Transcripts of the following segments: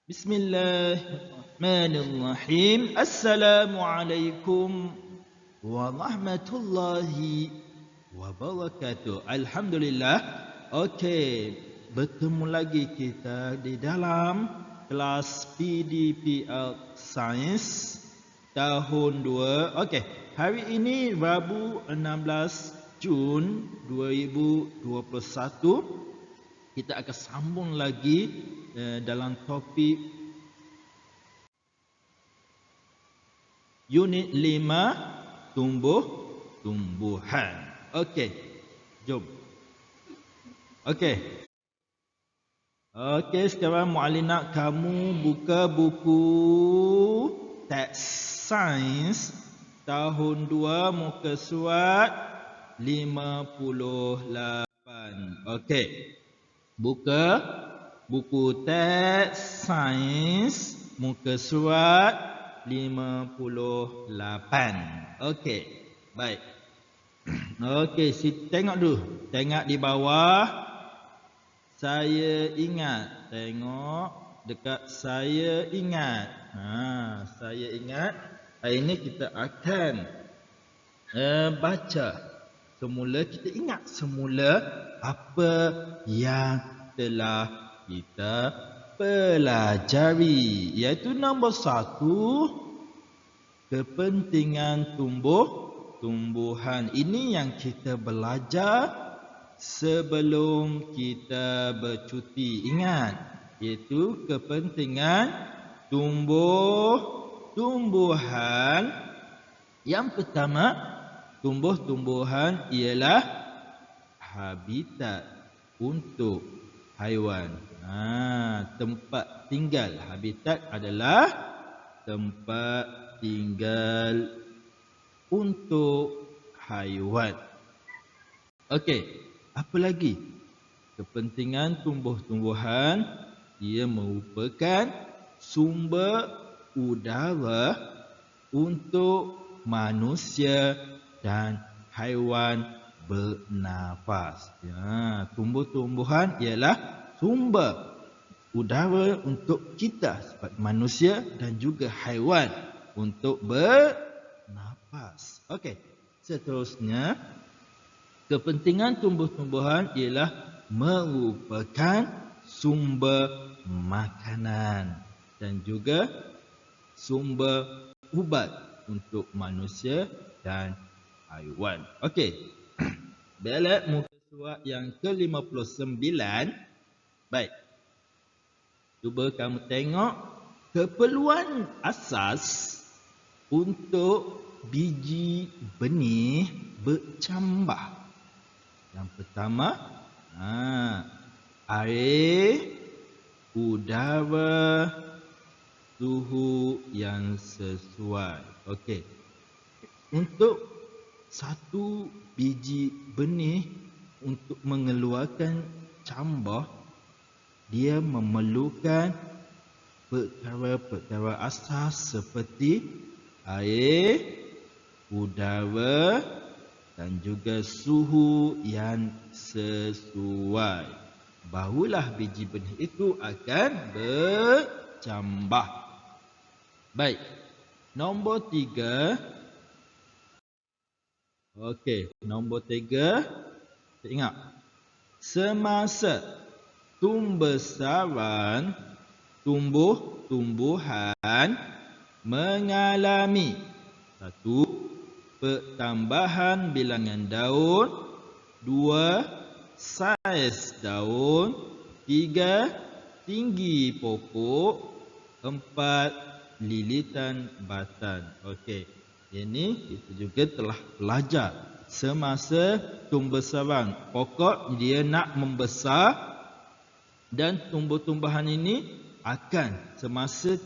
Bismillahirrahmanirrahim. Assalamualaikum warahmatullahi wabarakatuh. Alhamdulillah. Okey, bertemu lagi kita di dalam kelas PDPL Sains tahun 2. Okey, hari ini Rabu 16 Jun 2021. Kita akan sambung lagi dalam topik unit 5 tumbuhan. Okey, jom. Okey. Okey, sekarang muallim nak kamu buka buku teks sains tahun 2 muka surat 58. Okey. Buka buku teks sains muka surat 58. Okey, baik. Okey, tengok dulu. Tengok di bawah. Saya ingat. Tengok dekat saya ingat. Saya ingat. Hari ini kita akan baca. Semula kita ingat semula apa yang telah kita pelajari, iaitu nombor 1, kepentingan tumbuhan. Ini yang kita belajar sebelum kita bercuti. Ingat, iaitu kepentingan tumbuhan. Yang pertama, tumbuh-tumbuhan ialah habitat untuk haiwan. Tempat tinggal. Habitat adalah tempat tinggal untuk haiwan. Okey, apa lagi? Kepentingan tumbuh-tumbuhan, ia merupakan sumber udara untuk manusia dan haiwan bernafas. Tumbuh-tumbuhan ialah sumber udara untuk kita sebagai manusia dan juga haiwan untuk bernafas. Okey, seterusnya, kepentingan tumbuh-tumbuhan ialah merupakan sumber makanan dan juga sumber ubat untuk manusia dan haiwan. Okey. Balik muka surat yang ke-59. Baik. Cuba kamu tengok keperluan asas untuk biji benih bercambah. Yang pertama, air, udara, suhu yang sesuai. Okey. Untuk satu biji benih untuk mengeluarkan cambah, dia memerlukan perkara-perkara asas seperti air, udara dan juga suhu yang sesuai. Barulah biji benih itu akan bercambah. Baik. Nombor 3. Okey, nombor 3. Ingat. Semasa pembesaran tumbuh-tumbuhan mengalami 1. Pertambahan bilangan daun, 2. Saiz daun, 3. Tinggi pokok, 4. Lilitan batang. Okey. Ini kita juga telah belajar. Semasa pembesaran pokok, dia nak membesar, dan tumbuh-tumbuhan ini akan semasa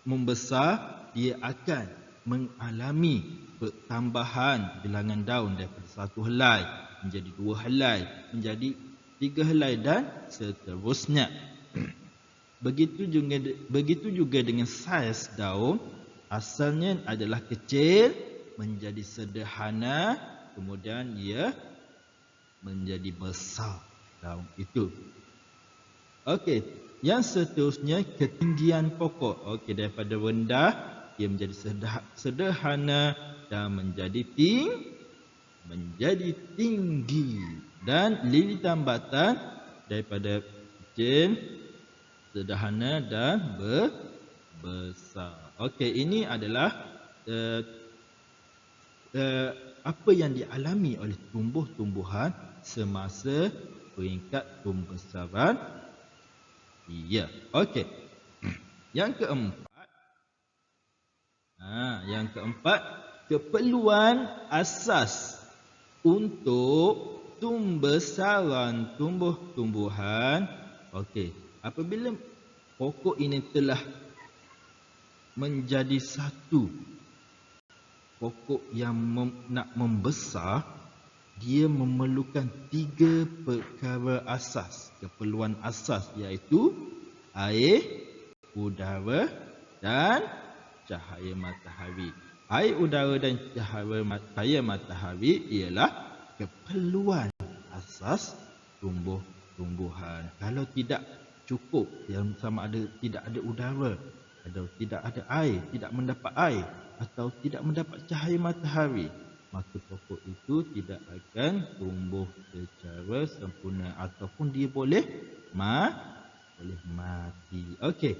membesar, dia akan mengalami pertambahan bilangan daun daripada 1 helai menjadi 2 helai, menjadi 3 helai dan seterusnya. Begitu juga dengan saiz daun. Asalnya adalah kecil, menjadi sederhana, kemudian ia menjadi besar daun itu. Okey, Yang seterusnya ketinggian pokok. Okey, daripada rendah ia menjadi sederhana dan menjadi tinggi. Dan lilitan batang daripada kecil, sederhana dan besar. Okey, ini adalah apa yang dialami oleh tumbuh-tumbuhan semasa peringkat pembesaran. Ya, okey. Yang keempat, keperluan asas untuk pembesaran tumbuh-tumbuhan. Okey, apabila pokok ini telah menjadi satu pokok yang nak membesar, dia memerlukan 3 perkara asas, keperluan asas, iaitu air, udara dan cahaya matahari. Air, udara dan cahaya matahari ialah keperluan asas tumbuh-tumbuhan. Kalau tidak cukup, yang sama ada tidak ada udara, atau tidak ada air, tidak mendapat air, atau tidak mendapat cahaya matahari, maka pokok itu tidak akan tumbuh secara sempurna ataupun dia boleh mati. Okey.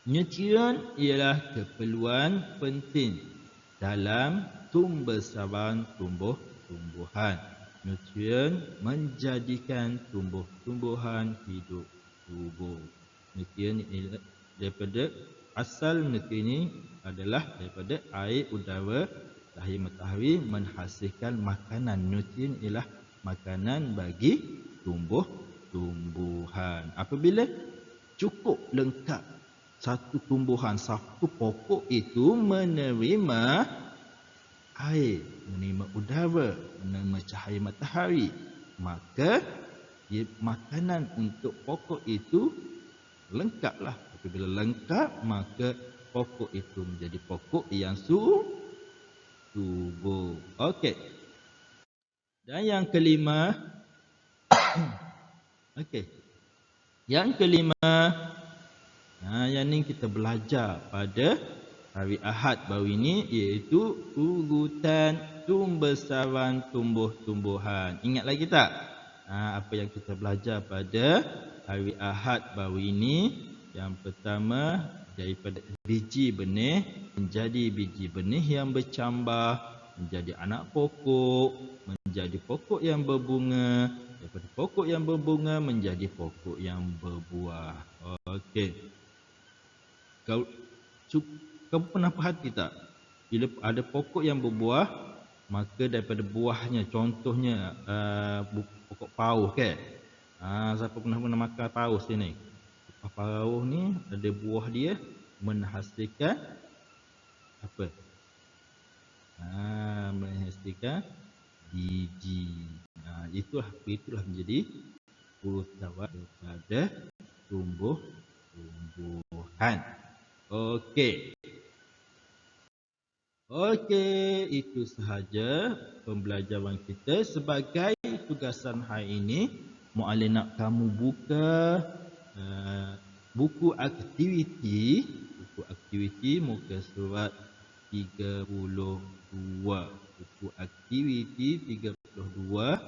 Nutrien ialah keperluan penting dalam pembesaran tumbuh-tumbuhan. Nutrien menjadikan tumbuh-tumbuhan hidup subur. Nutrien ialah daripada asal nutrien ini adalah daripada air, udara, cahaya matahari menghasilkan makanan. Nutrien ialah makanan bagi tumbuh-tumbuhan. Apabila cukup lengkap satu tumbuhan, satu pokok itu menerima air, menerima udara, menerima cahaya matahari, maka makanan untuk pokok itu lengkaplah. Apabila lengkap, maka pokok itu menjadi pokok yang subur. Okey. Dan yang kelima, okey. Yang kelima, yang ni kita belajar pada hari Ahad baru ini, iaitu urutan pembesaran tumbuh-tumbuhan. Ingat lagi tak? Apa yang kita belajar pada hari Ahad baru ini? Yang pertama, daripada biji benih menjadi biji benih yang bercambah, menjadi anak pokok, menjadi pokok yang berbunga, daripada pokok yang berbunga menjadi pokok yang berbuah. Okey. Kau pernah perhati tak? Bila ada pokok yang berbuah, maka daripada buahnya, contohnya pokok pauh ke? Siapa pernah makan pauh sini? Pauh ni ada buah dia menghasilkan apa? Menghasilkan biji. Itulah menjadi urutan daripada tumbuh-tumbuhan. Okey, itu sahaja pembelajaran kita. Sebagai tugasan hari ini, muallim nak kamu buka buku aktiviti muka surat 32. Buku aktiviti 32,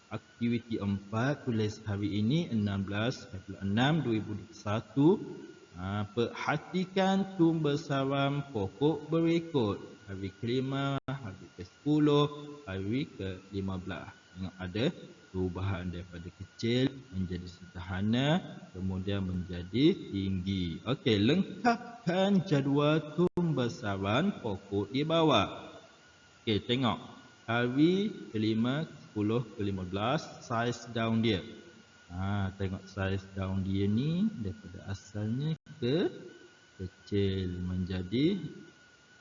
aktiviti 4, tulis hari ini 16/6/2021. Perhatikan pembesaran pokok berikut. Hari ke-5, hari ke-10, hari ke-15. Tengok ada perubahan daripada kecil menjadi sederhana, kemudian menjadi tinggi. Okey, lengkapkan jadual pembesaran pokok di bawah. Okey, tengok. Hari ke-5, ke-10, ke-15, saiz daun dia. Tengok saiz daun dia ni daripada asalnya kecil menjadi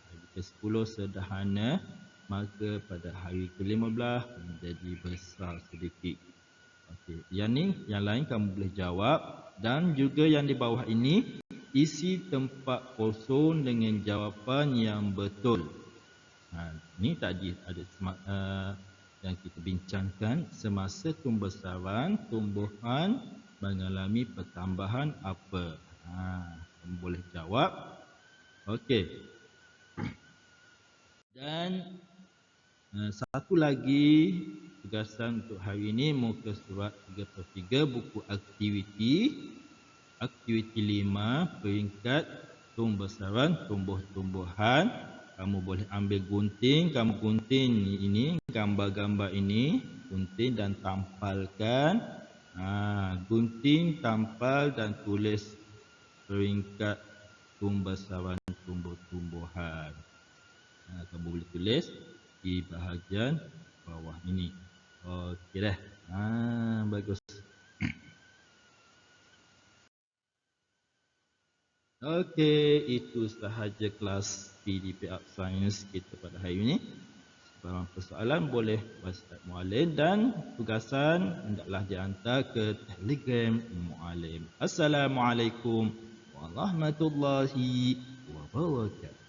hari ke-10 sederhana, maka pada hari ke-15 menjadi besar sedikit. Okey, yang lain kamu boleh jawab, dan juga yang di bawah ini isi tempat kosong dengan jawapan yang betul. Ni tadi ada yang kita bincangkan semasa pembesaran tumbuhan mengalami pertambahan apa? Kamu boleh jawab. Okey. Dan satu lagi tugasan untuk hari ini, muka surat 3/3 buku aktiviti. Aktiviti 5, peringkat pembesaran tumbuh-tumbuhan. Kamu boleh ambil gunting, kamu gunting ini, gambar-gambar ini, gunting dan tampalkan. Gunting, tampal dan tulis peringkat pembesaran tumbuh-tumbuhan. Kamu boleh tulis di bahagian bawah ini. Okey dah. Bagus. Okey, itu sahaja kelas PDP Art Science kita pada hari ini. Sebarang persoalan boleh WhatsApp Muallim dan tugasan hendaklah dihantar ke Telegram Muallim. Assalamualaikum warahmatullahi wabarakatuh.